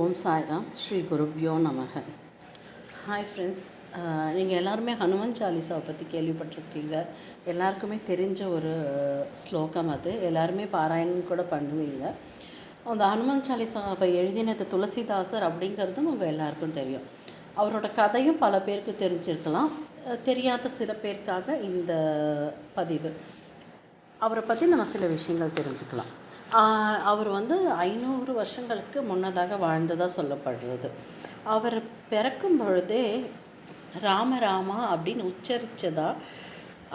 ஓம் சாய்ராம் ஸ்ரீ குருப்யோ நமக. Hi friends, நீங்கள் எல்லாருமே ஹனுமன் சாலிசாவை பற்றி கேள்விப்பட்டிருக்கீங்க. எல்லாருக்குமே தெரிஞ்ச ஒரு ஸ்லோகம் அது. எல்லாருமே பாராயணம் கூட பண்ணுவீங்க. அந்த ஹனுமன் சாலிசாவை எழுதினது துளசிதாசர் அப்படிங்கிறதும் உங்கள் எல்லாருக்கும் தெரியும். அவரோட கதையும் பல பேருக்கு தெரிஞ்சிருக்கலாம். தெரியாத சில பேருக்காக இந்த பதிவு. அவரை பற்றி நம்ம சில விஷயங்கள் தெரிஞ்சுக்கலாம். அவர் 500 வருஷங்களுக்கு முன்னதாக வாழ்ந்ததாக சொல்லப்படுறது. அவர் பிறக்கும் பொழுதே ராமராமா அப்படின்னு உச்சரித்ததா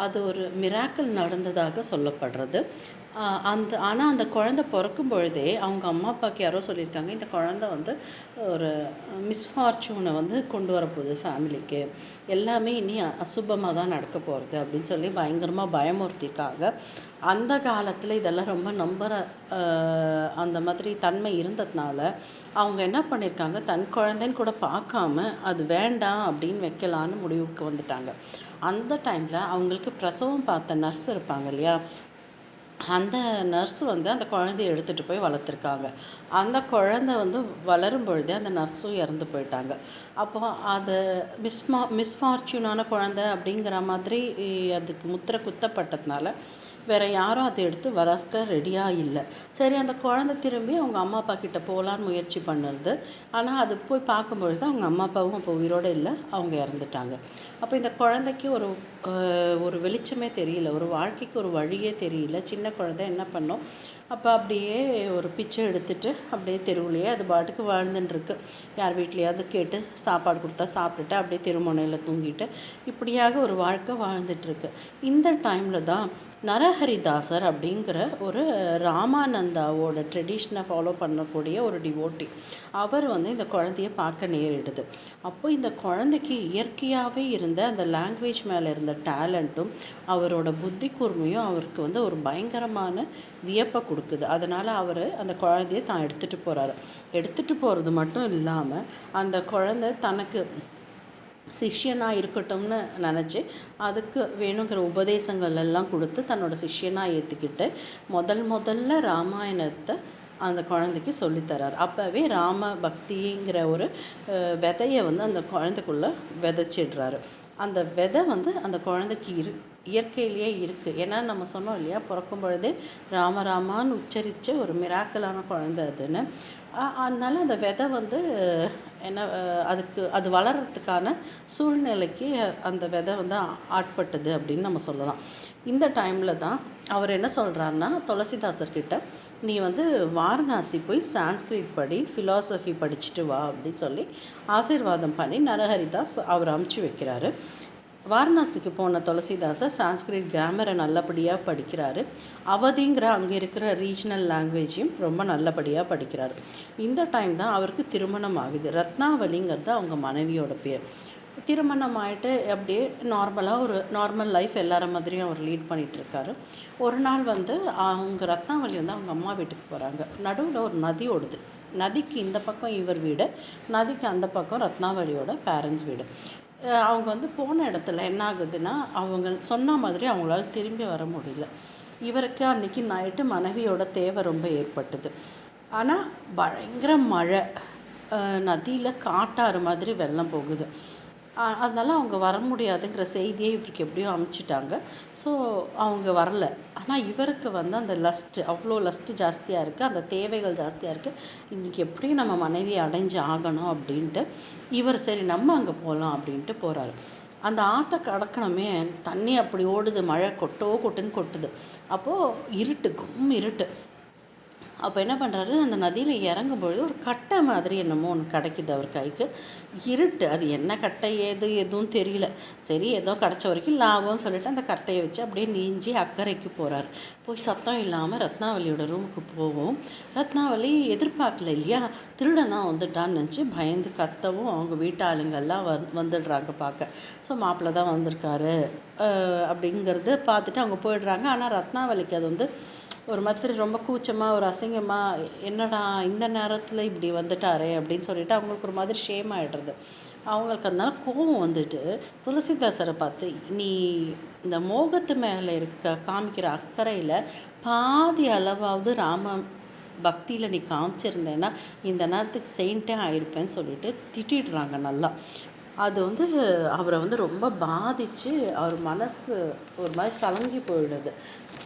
அது ஒரு மிராக்கிள் நடந்ததாக சொல்லப்படுறது. ஆனால் அந்த குழந்தை பிறக்கும் பொழுதே அவங்க அம்மா அப்பாவுக்கு யாரோ சொல்லியிருக்காங்க, இந்த குழந்தை ஒரு மிஸ்ஃபார்ச்சூனை கொண்டு வரப்போகுது ஃபேமிலிக்கு, எல்லாமே இனி அசுபமாக தான் நடக்க போகிறது அப்படின்னு சொல்லி பயங்கரமாக பயமுறுத்திருக்காங்க. அந்த காலத்தில் இதெல்லாம் ரொம்ப நம்புகிற அந்த மாதிரி தன்மை இருந்ததுனால அவங்க என்ன பண்ணியிருக்காங்க, தன் குழந்தைன்னு கூட பார்க்காம அது வேண்டாம் அப்படின்னு வைக்கலான்னு முடிவுக்கு வந்துட்டாங்க. அந்த டைமில் அவங்களுக்கு பிரசவம் பார்த்த நர்ஸ் இருப்பாங்க இல்லையா, அந்த நர்ஸ் அந்த குழந்தைய எடுத்துகிட்டு போய் வளர்த்துருக்காங்க. அந்த குழந்தை வளரும் பொழுதே அந்த நர்ஸும் இறந்து போயிட்டாங்க. அப்போ அது மிஸ்ஃபார்ச்சூனான குழந்தை அப்படிங்கிற மாதிரி அதுக்கு முத்திரை குத்தப்பட்டதுனால வேறு யாரும் அதை எடுத்து வளர்க்க ரெடியாக இல்லை. சரி, அந்த குழந்தை திரும்பி அவங்க அம்மா அப்பா கிட்டே போகலான்னு முயற்சி பண்ணுறது. ஆனால் அது போய் பார்க்கும்பொழுது அவங்க அம்மா அப்பாவும் அப்போ உயிரோடு இல்லை, அவங்க இறந்துட்டாங்க. அப்போ இந்த குழந்தைக்கு ஒரு வெளிச்சமே தெரியல, ஒரு வாழ்க்கைக்கு ஒரு வழியே தெரியல. சின்ன குழந்தை என்ன பண்ணோம், அப்போ அப்படியே ஒரு பிச்சை எடுத்துகிட்டு அப்படியே தெருவுலையே அது பாட்டுக்கு வாழ்ந்துட்டுருக்கு. யார் வீட்லையாவது கேட்டு சாப்பாடு கொடுத்தா சாப்பிட்டுட்டு அப்படியே தெருமுனையில் தூங்கிட்டு இப்படியாக ஒரு வாழ்க்கை வாழ்ந்துட்டுருக்கு. இந்த டைமில் தான் நரஹரிதாசர் அப்படிங்கிற ஒரு ராமானந்தாவோட ட்ரெடிஷனை ஃபாலோ பண்ணக்கூடிய ஒரு டிவோட்டி அவர் இந்த குழந்தைய பார்க்க நேரிடுது. அப்போ இந்த குழந்தைக்கு இயற்கையாகவே இருந்த அந்த லாங்குவேஜ் மேலே இருந்த டேலண்ட்டும் அவரோட புத்தி கூர்மையும் அவருக்கு ஒரு பயங்கரமான வியப்பை கொடுக்குது. அதனால் அவர் அந்த குழந்தைய தான் எடுத்துகிட்டு போகிறது மட்டும் இல்லாமல் அந்த குழந்தை தனக்கு சிஷ்யனாக இருக்கட்டும்னு நினச்சி அதுக்கு வேணுங்கிற உபதேசங்கள் எல்லாம் கொடுத்து தன்னோட சிஷ்யனாக ஏற்றுக்கிட்டு முதல்ல ராமாயணத்தை அந்த குழந்தைக்கு சொல்லித்தரார். அப்போவே ராம பக்திங்கிற ஒரு விதையை அந்த குழந்தைக்குள்ளே விதைச்சிடுறாரு. அந்த விதை அந்த குழந்தைக்கு இயற்கையிலேயே இருக்குது. ஏன்னா நம்ம சொன்னோம் இல்லையா, பிறக்கும் பொழுதே ராமராமான்னு உச்சரித்த ஒரு மிராக்கலான குழந்தை அதுன்னு. அதனால் அந்த விதை என்ன அது வளர்கிறதுக்கான சூழ்நிலைக்கு அந்த விதை ஆட்பட்டது அப்படின்னு நம்ம சொல்லலாம். இந்த டைமில் தான் அவர் என்ன சொல்கிறாருன்னா, துளசிதாசர்கிட்ட நீ வாரணாசி போய் சான்ஸ்கிரிட் படி, ஃபிலாசபி படிச்சுட்டு வா அப்படின்னு சொல்லி ஆசீர்வாதம் பண்ணி நரஹரிதாஸ் அவர் அமுச்சு வைக்கிறாரு. வாரணாசிக்கு போன துளசிதாசர் சான்ஸ்கிரிட் கிராமரை நல்லபடியாக படிக்கிறாரு. அவதிங்கிற அங்கே இருக்கிற ரீஜனல் லாங்குவேஜையும் ரொம்ப நல்லபடியாக படிக்கிறாரு. இந்த டைம் தான் அவருக்கு திருமணம் ஆகுது. ரத்னாவலிங்கிறது அவங்க மனைவியோட பேர். திருமணம் ஆகிட்டு அப்படியே நார்மலாக ஒரு நார்மல் லைஃப் எல்லார மாதிரியும் அவர் லீட் பண்ணிகிட்ருக்காரு. ஒரு நாள் அவங்க ரத்னாவலி அவங்க அம்மா வீட்டுக்கு போகிறாங்க. நடுவில் ஒரு நதி ஓடுது. நதிக்கு இந்த பக்கம் இவர் வீடு, நதிக்கு அந்த பக்கம் ரத்னாவலியோட பேரண்ட்ஸ் வீடு. அவங்க போன இடத்துல என்ன ஆகுதுன்னா, அவங்க சொன்ன மாதிரி அவங்களால திரும்பி வர முடியல. இவருக்கு அன்றைக்கி நைட்டு மனைவியோட தேவை ரொம்ப ஏற்பட்டது. ஆனால் பயங்கர மழை, நதியில் காட்டாறு மாதிரி வெள்ளம் போகுது. அதனால் அவங்க வர முடியாதுங்கிற செய்தியை இவருக்கு எப்படியோ அமுச்சிட்டாங்க. ஸோ அவங்க வரல. ஆனால் இவருக்கு அந்த லஸ்ட்டு அவ்வளோ லஸ்ட்டு ஜாஸ்தியாக இருக்குது, அந்த தேவைகள் ஜாஸ்தியாக இருக்குது. இன்றைக்கி எப்படியும் நம்ம மனைவியை அடைஞ்சு ஆகணும் அப்படின்ட்டு இவர் சரி நம்ம அங்கே போகலாம் அப்படின்ட்டு போகிறாரு. அந்த ஆற்றை கடக்கணுமே, தண்ணி அப்படி ஓடுது, மழை கொட்டுன்னு கொட்டுது. அப்போது இருட்டு, இருட்டு. அப்போ என்ன பண்ணுறாரு, அந்த நதியில் இறங்கும்பொழுது ஒரு கட்டை மாதிரி என்னமோ ஒன்று கிடைக்கிது அவர் கைக்கு. இருட்டு, அது என்ன கட்டை எதுவும் தெரியல. சரி, ஏதோ கிடச்ச வரைக்கும் லாபம்னு சொல்லிட்டு அந்த கட்டையை வச்சு அப்படியே நீஞ்சி அக்கறைக்கு போகிறார். போய் சத்தம் இல்லாமல் ரத்னாவலியோட ரூமுக்கு போவோம். ரத்னாவலி எதிர்பார்க்கல இல்லையா, திருடன் தான் வந்துட்டான்னு நினச்சி பயந்து கத்தவும் அவங்க வீட்டு ஆளுங்கள்லாம் வந்துடுறாங்க பார்க்க. ஸோ மாப்பிள்ளை தான் வந்திருக்காரு அப்படிங்கிறது பார்த்துட்டு அவங்க போயிடுறாங்க. ஆனால் ரத்னாவலிக்கு அது ஒரு மாதிரி ரொம்ப கூச்சமாக, ஒரு அசிங்கமாக, என்னடா இந்த நேரத்தில் இப்படி வந்துட்டாரே அப்படின்னு சொல்லிட்டு அவங்களுக்கு ஒரு மாதிரி ஷேம் ஆகிடுறது. அவங்களுக்கு அதனால கோபம் வந்துட்டு துளசிதாசரை பார்த்து, நீ இந்த மோகத்து மேலே காமிக்கிற அக்கறையில் பாதி அளவாவது பக்தியில் நீ காமிச்சிருந்தேன்னா இந்த நேரத்துக்கு செயின்ட்டே ஆயிருப்பேன்னு சொல்லிட்டு திட்டிடுறாங்க நல்லா. அது வந்து அவரை வந்து ரொம்ப பாதித்து அவர் மனசு ஒரு மாதிரி கலங்கி போயிடுது,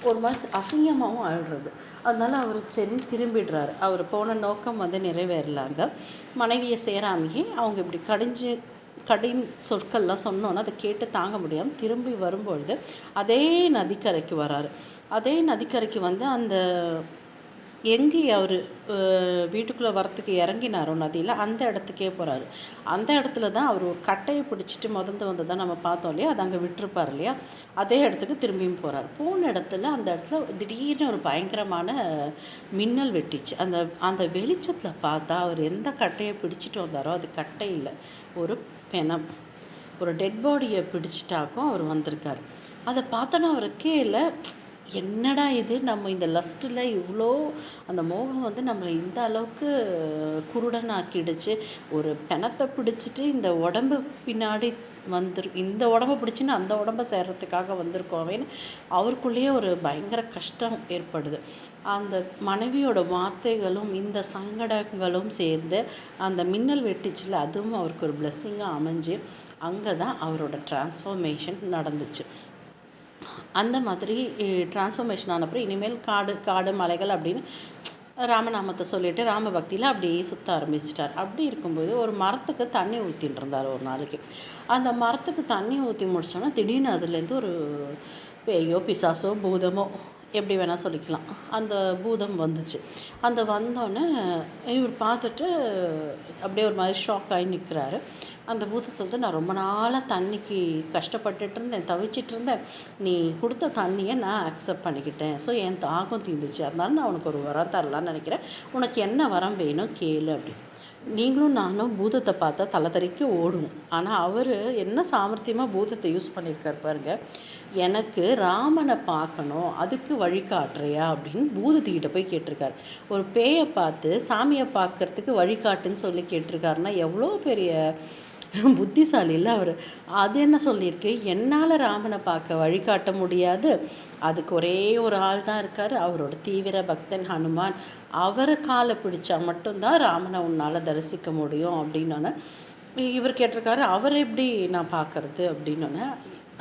ஒரு மாதிரி அசிங்கமாகவும் ஆயிடுறது. அதனால் அவர் சரி திரும்பிடுறாரு. அவர் போன நோக்கம் வந்து நிறைவேறலாங்க. மனைவியை சேராமையே அவங்க இப்படி கடின் சொற்கள்லாம் சொன்னோன்னா அதை கேட்டு தாங்க முடியாமல் திரும்பி வரும்பொழுது அதே நதிக்கரைக்கு வராரு. அதே நதிக்கரைக்கு வந்து அந்த எங்கே அவர் வீட்டுக்குள்ளே வரத்துக்கு இறங்கினாரோ நதியில், அந்த இடத்துக்கே போகிறாரு. அந்த இடத்துல தான் அவர் ஒரு கட்டையை பிடிச்சிட்டு முதந்து வந்ததை நம்ம பார்த்தோம் இல்லையா, அது அங்கே விட்டுருப்பார் இல்லையா, அதே இடத்துக்கு திரும்பியும் போகிறார். போன இடத்துல அந்த இடத்துல திடீர்னு ஒரு பயங்கரமான மின்னல் வெட்டிச்சு. அந்த அந்த வெளிச்சத்தில் பார்த்தா அவர் எந்த கட்டையை பிடிச்சிட்டு வந்தாரோ அது கட்டை இல்லை, ஒரு பிணம், ஒரு டெட் பாடியை பிடிச்சிட்டாக்கும் அவர் வந்திருக்கார். அதை பார்த்தோன்னா அவருக்கே இல்லை, என்னடா இது, நம்ம இந்த லஸ்ட்டில் இவ்வளோ அந்த மோகம் வந்து நம்மளை இந்த அளவுக்கு குருடன் ஆக்கிடுச்சு. ஒரு பிணத்தை பிடிச்சிட்டு இந்த உடம்பு பின்னாடி இந்த உடம்பை பிடிச்சின்னு அந்த உடம்பை சேர்கிறதுக்காக வந்திருக்கோவேன்னு அவருக்குள்ளேயே ஒரு பயங்கர கஷ்டம் ஏற்படுது. அந்த மனைவியோட வார்த்தைகளும் இந்த சங்கடங்களும் சேர்ந்து அந்த மின்னல் வெட்டிச்சில் அதுவும் அவருக்கு ஒரு பிளெஸ்ஸிங்காக அமைஞ்சு அங்கே தான் அவரோட டிரான்ஸ்ஃபர்மேஷன் நடந்துச்சு. அந்த மாதிரி டிரான்ஸ்ஃபர்மேஷன் ஆனப்பறம் இனிமேல் காடு மலைகள் அப்படின்னு ராமநாமத்தை சொல்லிவிட்டு ராம பக்தியில் அப்படியே சுற்ற ஆரம்பிச்சிட்டார். அப்படி இருக்கும்போது ஒரு மரத்துக்கு தண்ணி ஊற்றின்னு இருந்தார் ஒரு நாளைக்கு. அந்த மரத்துக்கு தண்ணி ஊற்றி முடிச்சோன்னா திடீர்னு அதுலேருந்து ஒரு பேயோ பிசாசோ பூதமோ எப்படி வேணால் சொல்லிக்கலாம், அந்த பூதம் வந்துச்சு. அந்த வந்தோடனே இவர் பார்த்துட்டு அப்படியே ஒரு மாதிரி ஷாக் ஆகி நிற்கிறாரு. அந்த பூதம் சொல்லிட்டு, நான் ரொம்ப நாளாக தண்ணிக்கு கஷ்டப்பட்டுட்டு இருந்தேன், தவிச்சிட்டு இருந்தேன், நீ கொடுத்த தண்ணியை நான் அக்செப்ட் பண்ணிக்கிட்டேன், ஸோ என் தாகம் தீர்ந்துச்சு, அதனால நான் உனக்கு ஒரு வரம் தரலான்னு நினைக்கிறேன், உனக்கு என்ன வரம் வேணும் கேளு அப்படி. நீங்களும் நானும் பூதத்தை பார்த்தா தலை தெறிக்க ஓடுவோம். ஆனால் அவர் என்ன சாமர்த்தியமாக பூதத்தை யூஸ் பண்ணியிருக்கார் பாருங்க. எனக்கு ராமனை பார்க்கணும், அதுக்கு வழிகாட்டுறியா அப்படின்னு பூதத்துக்கிட்ட போய் கேட்டிருக்காரு. ஒரு பேயை பார்த்து சாமியை பார்க்கறதுக்கு வழிகாட்டுன்னு சொல்லி கேட்டிருக்காருன்னா எவ்வளோ பெரிய புத்திசாலி இல்லை அவர். அது என்ன சொல்லியிருக்கு, என்னால் ராமனை பார்க்க வழிகாட்ட முடியாது, அதுக்கு ஒரே ஒரு ஆள் தான் இருக்கார், அவரோட தீவிர பக்தன் ஹனுமான், அவரை காலை பிடிச்சா மட்டும்தான் ராமனை உன்னால் தரிசிக்க முடியும் அப்படின்னோன்னே இவர் கேட்டிருக்காரு, அவர் எப்படி நான் பார்க்குறது அப்படின்னோன்னே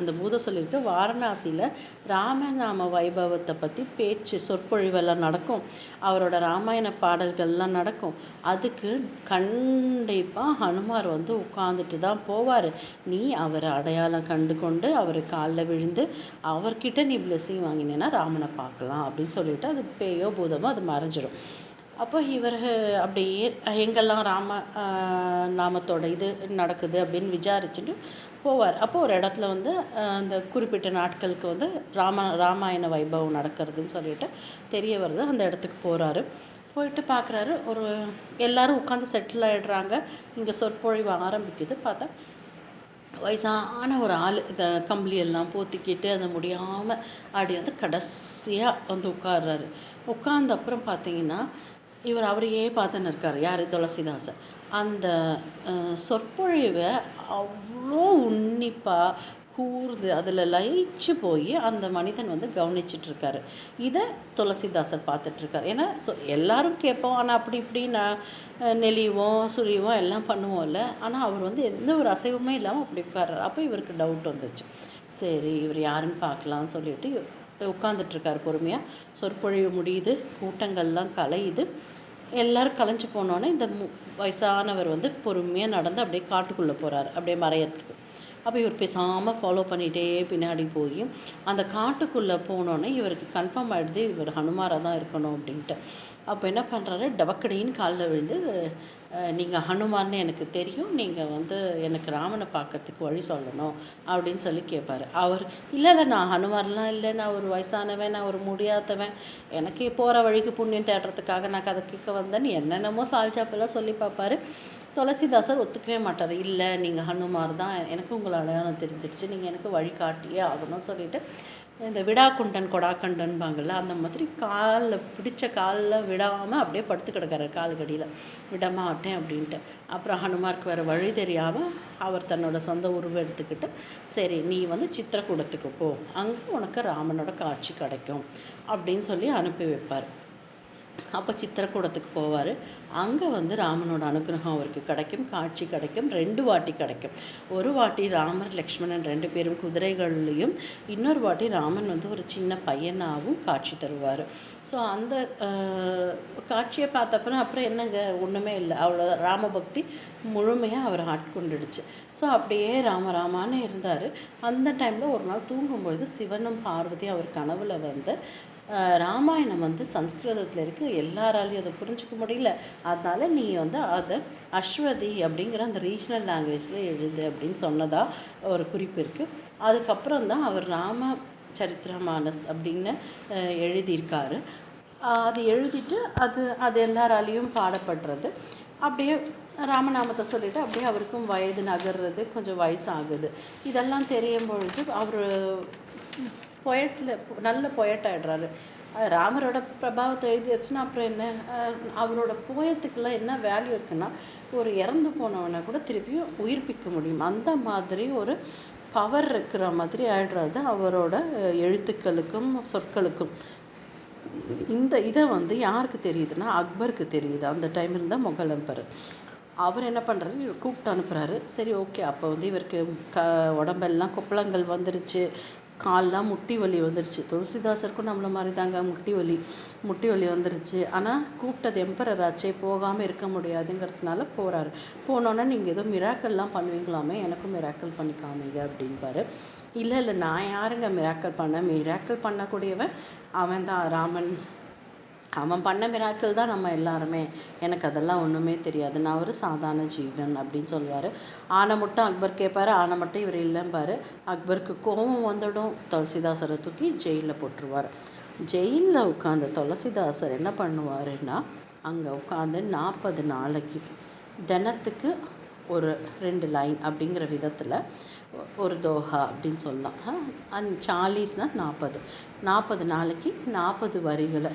அந்த பூதம் சொல்லியிருக்கு, வாரணாசியில் ராமநாம வைபவத்தை பற்றி பேச்சு சொற்பொழிவெல்லாம் நடக்கும், அவரோட ராமாயண பாடல்கள்லாம் நடக்கும், அதுக்கு கண்டிப்பாக ஹனுமார் வந்து உட்காந்துட்டு தான் போவார், நீ அவரை அடையாளம் கண்டு கொண்டு அவர் காலில் விழுந்து அவர்கிட்ட நீ பிளெஸ்ஸிங் வாங்கினேன்னா ராமனை பார்க்கலாம் அப்படின்னு சொல்லிவிட்டு அது பேயோ பூதமோ அது மறைஞ்சிடும். அப்போ இவர் அப்படியே எங்கெல்லாம் நாமத்தோட இது நடக்குது அப்படின்னு விசாரிச்சுட்டு போவார். அப்போ ஒரு இடத்துல வந்து அந்த குறிப்பிட்ட நாட்களுக்கு வந்து ராமாயண வைபவம் நடக்கிறதுன்னு சொல்லிட்டு தெரிய வருது. அந்த இடத்துக்கு போகிறாரு. போயிட்டு பார்க்குறாரு, ஒரு எல்லோரும் உட்காந்து செட்டில் ஆகிடுறாங்க. இங்கே சொற்பொழிவு ஆரம்பிக்குது. பார்த்தா வயசான ஒரு ஆள் இந்த கம்பளியெல்லாம் போத்திக்கிட்டு அந்த முடியாமல் அப்படி வந்து கடைசியாக வந்து உட்கார்றாரு. உட்கார்ந்த அப்புறம் பார்த்தீங்கன்னா இவர் அவரையே பார்த்துன்னு இருக்கார். யார்? துளசிதாசர். அந்த சொற்பொழிவை அவ்வளோ உன்னிப்பாக கூர்ந்து அதில் லயிச்சு போய் அந்த மனிதன் வந்து கவனிச்சிட்ருக்காரு. இதை துளசிதாசர் பார்த்துட்ருக்கார். ஏன்னா எல்லாரும் கேட்போம், ஆனால் அப்படி இப்படி நான் நெளிவோம் சுழிவோம் எல்லாம் பண்ணுவோம்ல, ஆனால் அவர் வந்து எந்த ஒரு அசைவுமே இல்லாமல் அப்படி உட்கார்றார். அப்போ இவருக்கு டவுட் வந்துச்சு, சரி இவர் யாருன்னு பார்க்கலான்னு சொல்லிட்டு உட்காந்துட்ருக்கார் பொறுமையாக. சொற்பொழிவு முடியுது, கூட்டங்கள்லாம் கலையுது. எல்லோரும் கலைஞ்சி போனோன்னே இந்த வயசானவர் வந்து பொறுமையாக நடந்து அப்படியே காட்டுக்குள்ளே போகிறார், அப்படியே மறையறதுக்கு. அப்போ இவர் பேசாமல் ஃபாலோ பண்ணிகிட்டே பின்னாடி போய் அந்த காட்டுக்குள்ளே போனோன்னே இவருக்கு கன்ஃபார்ம் ஆகிடுது இவர் ஹனுமாராக தான் இருக்கணும் அப்படின்ட்டு. அப்போ என்ன பண்ணுறாரு, டபக்கடின்னு காலில் விழுந்து, நீங்கள் ஹனுமான்னு எனக்கு தெரியும், நீங்கள் வந்து எனக்கு ராமனை பார்க்கறதுக்கு வழி சொல்லணும் அப்படின்னு சொல்லி கேட்பார். அவர் இல்லை நான் ஹனுமான்லாம் இல்லை, நான் ஒரு வயசானவன், நான் ஒரு முடியாதவன், எனக்கு போகிற வழிக்கு புண்ணியம் தேடுறதுக்காக நான் கதை கேட்க வந்தேன்னு என்னென்னமோ சால்ஜாப்பெல்லாம் சொல்லி பார்ப்பார். துளசிதாசர் ஒத்துக்கவே மாட்டார். இல்லை நீங்கள் ஹனுமார் தான், எனக்கு உங்களை அடையாளம் தெரிஞ்சிடுச்சு, நீங்கள் எனக்கு வழிகாட்டியே ஆகணும்னு சொல்லிவிட்டு இந்த விடாக்குண்டன் கொடாக்கண்டன்பாங்கள்ல அந்த மாதிரி காலில் விடாமல் அப்படியே படுத்து கிடக்காரு கால்கடியில், விடமாட்டேன் அப்படின்ட்டு. அப்புறம் ஹனுமாருக்கு வேறு வழி தெரியாமல் அவர் தன்னோட சொந்த உருவம் எடுத்துக்கிட்டு, சரி நீ வந்து சித்திரக்கூடத்துக்கு போ, அங்கே உனக்கு ராமனோட காட்சி கிடைக்கும் அப்படின்னு சொல்லி அனுப்பி வைப்பார். அப்போ சித்திரக்கூடத்துக்கு போவார். அங்கே வந்து ராமனோட அனுகிரகம் அவருக்கு கிடைக்கும், காட்சி கிடைக்கும். 2 வாட்டி கிடைக்கும். ஒரு வாட்டி ராமர் லக்ஷ்மணன் 2 பேரும் குதிரைகள்லேயும், இன்னொரு வாட்டி ராமன் வந்து ஒரு சின்ன பையனாகவும் காட்சி தருவார். ஸோ அந்த காட்சியை பார்த்தப்ப அப்புறம் என்னங்க, ஒன்றுமே இல்லை, அவ்வளோ ராமபக்தி முழுமையாக அவர் ஆட்கொண்டுடுச்சு. ஸோ அப்படியே ராமான்னு இருந்தார். அந்த டைமில் ஒரு நாள் தூங்கும்பொழுது சிவனும் பார்வதியும் அவர் கனவுல வந்து ராமாயணம் வந்து சம்ஸ்கிருதத்தில் இருக்குது, எல்லாராலையும் அதை புரிஞ்சிக்க முடியல, அதனால் நீ வந்து அதை அஸ்வதி அப்படிங்கிற அந்த ரீஜனல் லாங்குவேஜில் எழுது அப்படின்னு சொன்னதாக ஒரு குறிப்பு இருக்குது. அதுக்கப்புறம் தான் அவர் ராமச்சரித்திரமானஸ் அப்படின்னு எழுதியிருக்காரு. அது எழுதிட்டு அது எல்லாராலையும் பாடப்படுறது. அப்படியே ராமநாமத்தை சொல்லிவிட்டு அப்படியே அவருக்கும் வயது நகர்றது, கொஞ்சம் வயசாகுது. இதெல்லாம் தெரியும் பொழுது அவர் நல்ல பொயட் ஆகிடுறாரு. ராமரோட பிரபாவத்தை எழுதியாச்சுன்னா அப்புறம் என்ன, அவரோட போயத்துக்கெல்லாம் என்ன வேல்யூ இருக்குன்னா, ஒரு இறந்து போனவனை கூட திருப்பியும் உயிர்ப்பிக்க முடியும். அந்த மாதிரி ஒரு பவர் இருக்கிற மாதிரி ஆகிடுறது அவரோட எழுத்துக்களுக்கும் சொற்களுக்கும். இதை வந்து யாருக்கு தெரியுதுன்னா அக்பருக்கு தெரியுது. அந்த டைம் இருந்தால் முகல் எம்பரர். அவர் என்ன பண்ணுறாரு, கூப்பிட்டு அனுப்புகிறாரு. சரி, ஓகே. அப்போ வந்து இவருக்கு உடம்பெல்லாம் கொப்பளங்கள் வந்துருச்சு, கால்லாம் முட்டி வலி வந்துருச்சு. துளசிதாசருக்கும் நம்மள மாதிரி தாங்க முட்டி வலி வந்துருச்சு. ஆனால் கூப்பிட்டது எம்பரர் ஆச்சே, போகாமல் இருக்க முடியாதுங்கிறதுனால போகிறாரு. போனோன்னே நீங்கள் ஏதோ மிராக்கல்லாம் பண்ணுவீங்களாமே, எனக்கும் மிராக்கல் பண்ணி காமிங்க அப்படின்பாரு. இல்லை, நான் யாருங்க மிராக்கல் பண்ணக்கூடியவன் அவன் தான் ராமன். அவன் பண்ண மிராக்கள் தான் நம்ம எல்லாருமே, எனக்கு அதெல்லாம் ஒன்றுமே தெரியாது, நான் ஒரு சாதாரண ஜீவன் அப்படின்னு சொல்லுவார். ஆனை மட்டும் அக்பர் கேட்பார், ஆனை மட்டும் இவர் இல்லைம்பார். அக்பருக்கு கோபம் வந்துடும், துளசிதாசரை தூக்கி ஜெயிலில் போட்டுருவார். ஜெயிலில் உட்காந்து துளசிதாசர் என்ன பண்ணுவாருன்னா, அங்கே உட்காந்து 40 நாளைக்கு தினத்துக்கு ஒரு 2 லைன் அப்படிங்கிற விதத்தில் ஒரு தோஹா அப்படின்னு சொல்லலாம். சாலீஸ்னால் 40 நாளைக்கு 40 வரிகளை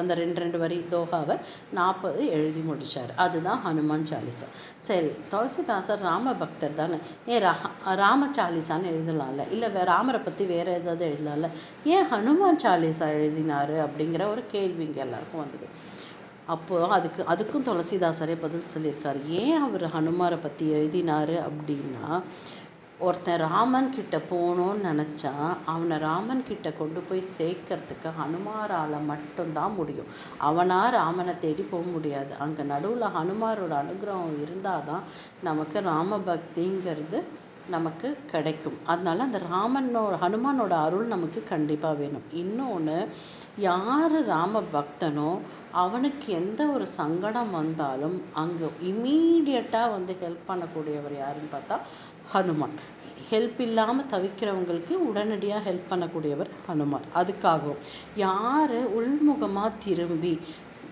அந்த 2 வரி தோஹாவை 40 எழுதி முடித்தார். அதுதான் ஹனுமான் சாலிசா. சரி, துளசிதாசர் ராம பக்தர் தானே, ஏன் ராம சாலிசான்னு எழுதலாம்ல, இல்லை ராமரை பற்றி வேறு ஏதாவது எழுதலாம்ல, ஏன் ஹனுமான் சாலிசா எழுதினார் அப்படிங்கிற ஒரு கேள்வி இங்கே எல்லாருக்கும் வந்தது. அப்போது அதுக்கும் துளசிதாசரே பதில் சொல்லியிருக்காரு. ஏன் அவர் ஹனுமாரை பற்றி எழுதினார் அப்படின்னா, ஒருத்தன் ராமன் கிட்ட போகணுன்னு நினச்சா அவனை ராமன் கிட்ட கொண்டு போய் சேர்க்கறதுக்கு ஹனுமாரால் மட்டும்தான் முடியும். அவனாக ராமனை தேடி போக முடியாது. அங்கே நடுவில் ஹனுமாரோட அனுகிரகம் இருந்தால் தான் நமக்கு ராம பக்திங்கிறது நமக்கு கிடைக்கும். அதனால் அந்த ஹனுமானோட அருள் நமக்கு கண்டிப்பாக வேணும். இன்னொன்று, யார் ராம பக்தனோ அவனுக்கு எந்த ஒரு சங்கடம் வந்தாலும் அங்கே இமீடியட்டாக வந்து ஹெல்ப் பண்ணக்கூடியவர் யாருன்னு பார்த்தா ஹனுமான். ஹெல்ப் இல்லாமல் தவிக்கிறவங்களுக்கு உடனடியாக ஹெல்ப் பண்ணக்கூடியவர் ஹனுமான். அதுக்காகவும் யார் உள்முகமாக திரும்பி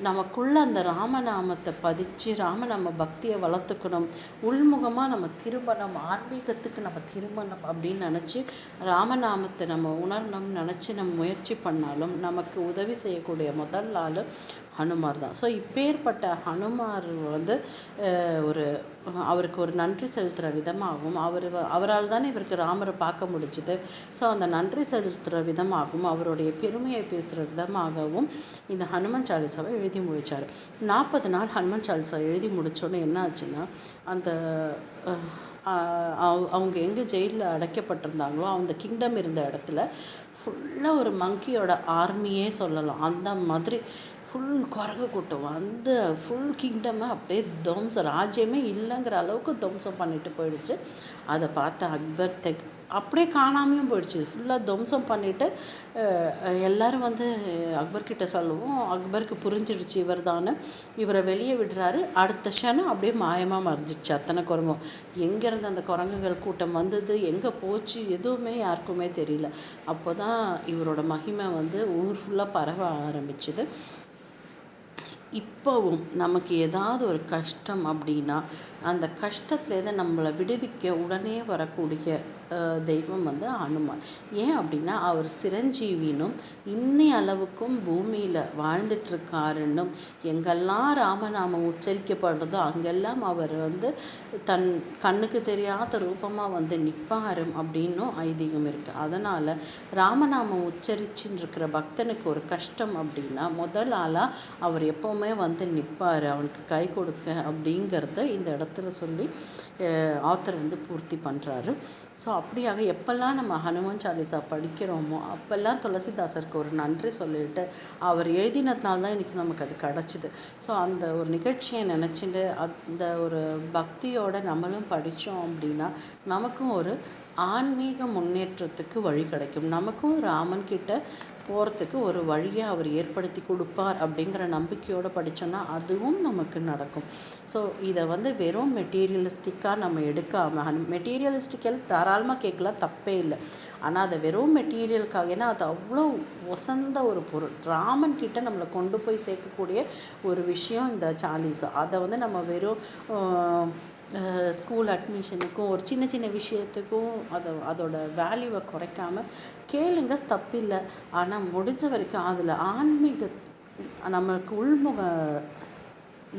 நமக்குள்ளே அந்த ராமநாமத்தை பதிச்சு ராமநாம பக்தியை வளர்த்துக்கணும், உள்முகமாக நம்ம திரும்பணும், ஆன்மீகத்துக்கு நம்ம திரும்பணும் அப்படின்னு நினச்சி ராமநாமத்தை நம்ம உணரணும்னு நினச்சி நம்ம முயற்சி பண்ணாலும் நமக்கு உதவி செய்யக்கூடிய முதல் ஆள் ஹனுமார் தான். ஸோ இப்பேற்பட்ட ஹனுமார் வந்து அவருக்கு ஒரு நன்றி செலுத்துகிற விதமாகவும் அவரால் தானே இவருக்கு ராமரை பார்க்க முடிஞ்சுது. ஸோ அந்த நன்றி செலுத்துகிற விதமாகவும் அவருடைய பெருமையை பேசுகிற விதமாகவும் இந்த ஹனுமான் சாலிசாவை எழுதி முடித்தார். 40 நாள் ஹனுமான் சாலிசா எழுதி முடித்தோன்னே என்ன ஆச்சுன்னா, அந்த அவங்க எங்கே ஜெயிலில் அடைக்கப்பட்டிருந்தாங்களோ அந்த கிங்டம் இருந்த இடத்துல ஃபுல்லாக ஒரு மங்கியோட ஆர்மியே சொல்லலாம். அந்த மாதிரி ஃபுல் குரங்கு கூட்டம் வந்து ஃபுல் கிங்டமை அப்படியே ராஜ்யமே இல்லைங்கிற அளவுக்கு துவம்சம் பண்ணிட்டு போயிடுச்சு. அதை பார்த்த அக்பர் அப்படியே காணாமையும் போயிடுச்சு. ஃபுல்லாக துவம்சம் பண்ணிவிட்டு எல்லோரும் வந்து அக்பர்கிட்ட சொல்லுவோம். அக்பருக்கு புரிஞ்சிடுச்சு இவர் தானே, இவரை வெளியே விடுறாரு. அடுத்த க்ஷணம் அப்படியே மாயமாக மறைஞ்சிடுச்சு அத்தனை குரங்கும். எங்கேருந்து அந்த குரங்குகள் கூட்டம் வந்தது, எங்கே போச்சு, எதுவுமே யாருக்குமே தெரியல. அப்போ தான் இவரோட மகிமை வந்து ஊர் ஃபுல்லாக பரவ ஆரம்பிச்சுது. எப்போவும் நமக்கு ஏதாவது ஒரு கஷ்டம் அப்படின்னா அந்த கஷ்டத்துலேருந்து நம்மளை விடுவிக்க உடனே வரக்கூடிய தெய்வம் வந்து அனுமான். ஏன் அப்படின்னா அவர் சிரஞ்சீவினும் இன்னி அளவுக்கும் பூமியில் வாழ்ந்துட்டுருக்காருன்னும் எங்கெல்லாம் ராமநாமம் உச்சரிக்கப்படுறதோ அங்கெல்லாம் அவர் வந்து தன் கண்ணுக்கு தெரியாத ரூபமாக வந்து நிற்பாரும் அப்படின்னும் ஐதீகம் இருக்குது. அதனால் ராமநாமம் உச்சரிச்சுன்னு இருக்கிற பக்தனுக்கு ஒரு கஷ்டம் அப்படின்னா முதல் ஆளாக அவர் எப்போவுமே வந்து நிற்பார், அவனுக்கு கை கொடுக்க அப்படிங்கிறத இந்த இடத்துல சொல்லி ஆத்தர் வந்து பூர்த்தி பண்ணுறாரு. ஸோ அப்படியாக எப்பெல்லாம் நம்ம ஹனுமான் சாலிசா படிக்கிறோமோ அப்போல்லாம் துளசிதாசருக்கு ஒரு நன்றி சொல்லிட்டு அவர் எழுதினதுனால தான் இன்றைக்கி நமக்கு அது கிடச்சிது. ஸோ அந்த ஒரு நிகழ்ச்சியை நினச்சிட்டு அந்த ஒரு பக்தியோடு நம்மளும் படித்தோம் அப்படின்னா நமக்கும் ஒரு ஆன்மீக முன்னேற்றத்துக்கு வழி கிடைக்கும். நமக்கும் ராமன் கிட்ட போகிறதுக்கு ஒரு வழியை அவர் ஏற்படுத்தி கொடுப்பார் அப்படிங்கிற நம்பிக்கையோடு படித்தோன்னா அதுவும் நமக்கு நடக்கும். ஸோ இதை வந்து வெறும் மெட்டீரியலிஸ்டிக்காக நம்ம எடுக்காமல், மெட்டீரியலிஸ்டிக்கல் தாராளமாக கேட்கலாம், தப்பே இல்லை. ஆனால் அதை வெறும் மெட்டீரியலுக்காக, ஏன்னா அது அவ்வளோ ஒசந்த ஒரு பொருள், ராமன் கிட்ட நம்மளை கொண்டு போய் சேர்க்கக்கூடிய ஒரு விஷயம் இந்த சாலிசா. அதை வந்து நம்ம வெறும் ஸ்கூல் அட்மிஷனுக்கும் ஒரு சின்ன சின்ன விஷயத்துக்கும் அதோட வேல்யூவை குறைக்காமல் கேளுங்க, தப்பில்லை. ஆனால் முடிஞ்ச வரைக்கும் அதில் ஆன்மீக நம்மளுக்கு உள்முக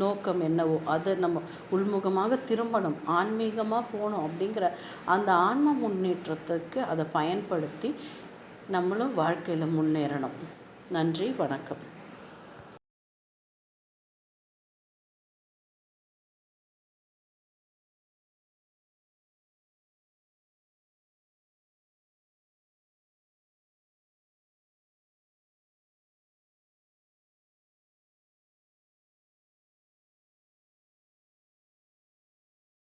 நோக்கம் என்னவோ அதை நம்ம உள்முகமாக திரும்பணும், ஆன்மீகமாக போகணும் அப்படிங்கிற அந்த ஆன்ம முன்னேற்றத்துக்கு அதை பயன்படுத்தி நம்மளும் வாழ்க்கையில் முன்னேறணும். நன்றி, வணக்கம்.